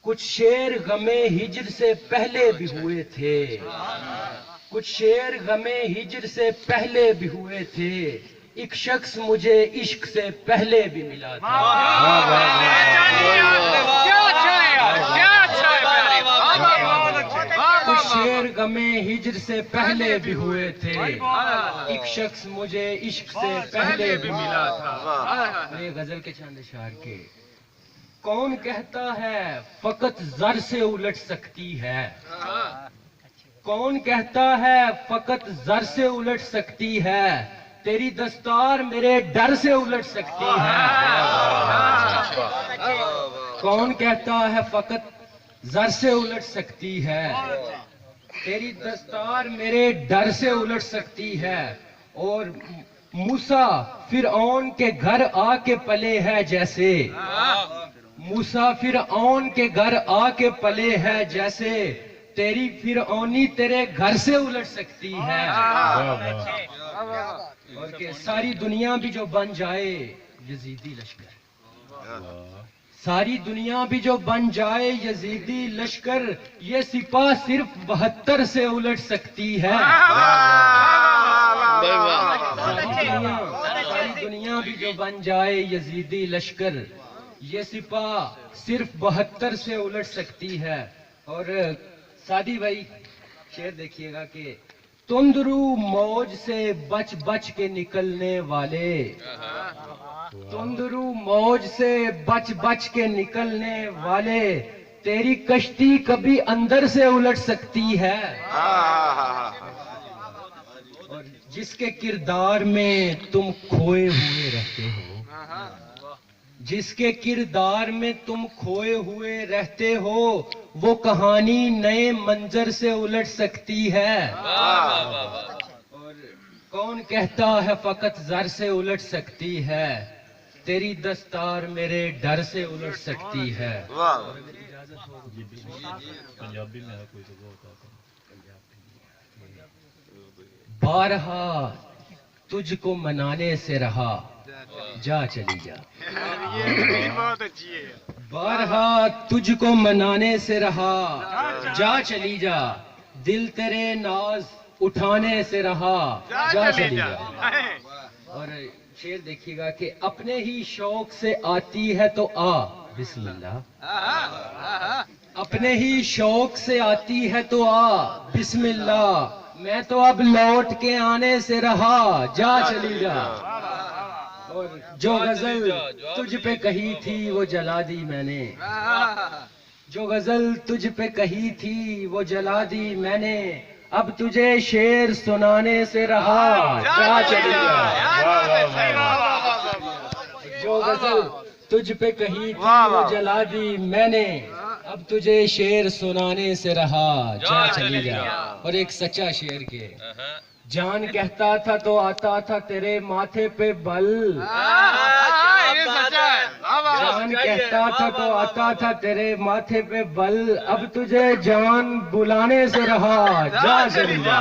کچھ شعر غمِ ہجر سے پہلے بھی ہوئے تھے، کچھ شعر غمِ ہجر سے پہلے بھی ہوئے تھے، ایک شخص مجھے عشق سے پہلے بھی ملا تھا۔ کچھ شعر غمِ ہجر سے پہلے بھی ہوئے تھے، ایک شخص مجھے عشق سے پہلے بھی ملا تھا۔ یہ غزل کے چند اشعار کے۔ کون کہتا ہے فقط زر سے الٹ سکتی ہے، کون کہتا ہے فقط زر سے الٹ سکتی ہے، تیری دستار میرے ڈر سے الٹ سکتی ہے۔ کون کہتا ہے فقط زر سے الٹ سکتی ہے، تیری دستار میرے ڈر سے الٹ سکتی ہے، اور موسیٰ فرعون کے گھر آ کے پلے ہے جیسے، موسیٰ فرعون کے گھر آ کے پلے ہے جیسے، تیری فرعونی تیرے گھر سے الٹ سکتی ہے۔ اور کہ ساری دنیا بھی جو بن جائے یزیدی لشکر، ساری دنیا بھی جو بن جائے یزیدی لشکر، یہ سپاہ صرف 72 سے الٹ سکتی ہے۔ ساری دنیا بھی جو بن جائے یزیدی لشکر، یہ سپاہ صرف 72 سے الٹ سکتی ہے۔ اور سادی بھائی شعر دیکھیے گا کہ تندرو موج سے بچ بچ کے نکلنے والے، تندرو موج سے بچ بچ کے نکلنے والے، تیری کشتی کبھی اندر سے الٹ سکتی ہے۔ اور جس کے کردار میں تم کھوئے ہوئے رہتے ہو، جس کے کردار میں تم کھوئے ہوئے رہتے ہو، وہ کہانی نئے منظر سے الٹ سکتی ہے۔ اور کون کہتا ہے فقط زر سے الٹ سکتی ہے، تیری دستار میرے ڈر سے الٹ سکتی ہے۔ بارہا تجھ کو منانے سے رہا، جا چلی جا۔ بارہا تجھ کو منانے سے رہا، جا چلی جا، دل تیرے ناز اٹھانے سے رہا، جا چلی جا۔ اور شعر دیکھیے گا کہ اپنے ہی شوق سے آتی ہے تو آ، بسم اللہ، اپنے ہی شوق سے آتی ہے تو آ، بسم اللہ، میں تو اب لوٹ کے آنے سے رہا، جا چلی جا۔ اور جو غزل تجھ پہ کہی تھی وہ جلا دی میں نے، جو غزل تجھ پہ کہی تھی وہ جلا دی میں نے، اب تجھے شعر سنانے سے رہا، جا چلی جا۔ جو غزل تجھ پہ کہی تھی وہ جلا دی میں نے، اب تجھے شعر سنانے سے رہا، جا چلی جا۔ اور ایک سچا شعر کے، جان کہتا تھا تو آتا تھا تیرے ماتھے پہ بل، جان کہتا تھا تو آتا تھا تیرے ماتھے پہ بل، اب تجھے جان بلانے سے رہا، جا چلی جا۔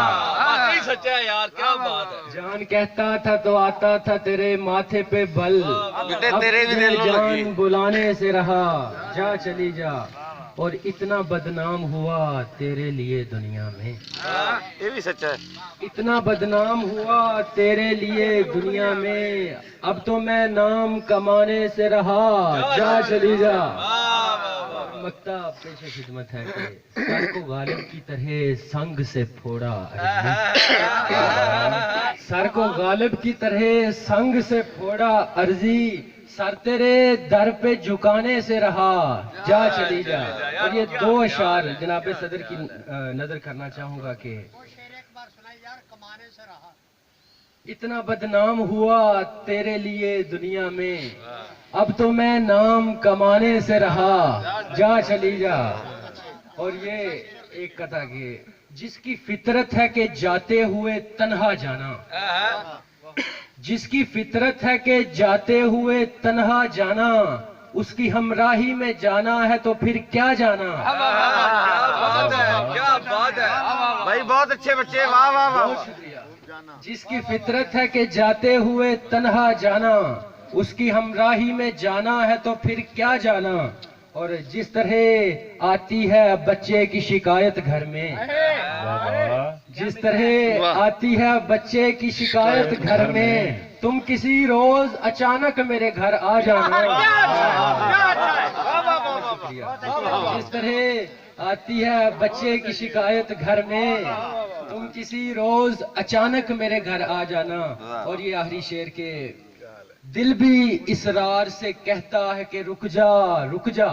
جان کہتا تھا تو آتا تھا تیرے ماتھے پہ بل، اب تجھے جان بلانے سے رہا، جا چلی جا۔ اور اتنا بدنام ہوا تیرے لیے دنیا میں، یہ بھی سچا ہے، اتنا بدنام ہوا تیرے لیے دنیا میں، اب تو میں نام کمانے سے رہا، جا چلی جا۔ مکتا پیش خدمت ہے کہ سر کو غالب کی طرح سنگ سے پھوڑا، سر کو غالب کی طرح سنگ سے پھوڑا عرضی، سر تیرے در پہ جھکانے سے رہا، جا چلی جا۔ اور یہ دو اشعار جناب صدر کی نظر کرنا چاہوں گا کہ اتنا بدنام ہوا تیرے لیے دنیا میں، اب تو میں نام کمانے سے رہا، جا چلی جا۔ اور یہ ایک قطعہ کہ جس کی فطرت ہے کہ جاتے ہوئے تنہا جانا، جس کی فطرت ہے کہ جاتے ہوئے تنہا جانا، اس کی ہمراہی میں جانا ہے تو پھر کیا جانا۔ کیا بات ہے بھائی، بہت اچھے بچے، واہ واہ واہ۔ بہت شکریہ۔ جس کی فطرت ہے کہ جاتے ہوئے تنہا جانا، اس کی ہمراہی میں جانا ہے تو پھر کیا جانا، اور جس طرح آتی ہے بچے کی شکایت گھر میں، جس طرح آتی ہے بچے کی شکایت گھر میں، تم کسی روز اچانک میرے گھر آ جانا۔ جس طرح آتی ہے بچے کی شکایت گھر میں، تم کسی روز اچانک میرے گھر آ جانا۔ اور یہ آخری شعر کے دل بھی اصرار سے کہتا ہے کہ رک جا رک جا،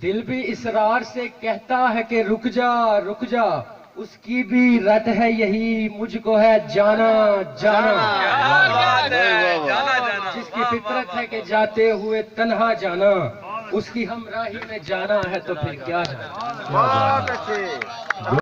دل بھی اصرار سے کہتا ہے کہ رک جا رک جا، اس کی بھی رد ہے یہی مجھ کو ہے جانا جانا۔ جس کی فطرت ہے کہ جاتے ہوئے تنہا جانا، اس کی ہمراہی میں جانا ہے تو پھر کیا جانا۔ بہت اچھے۔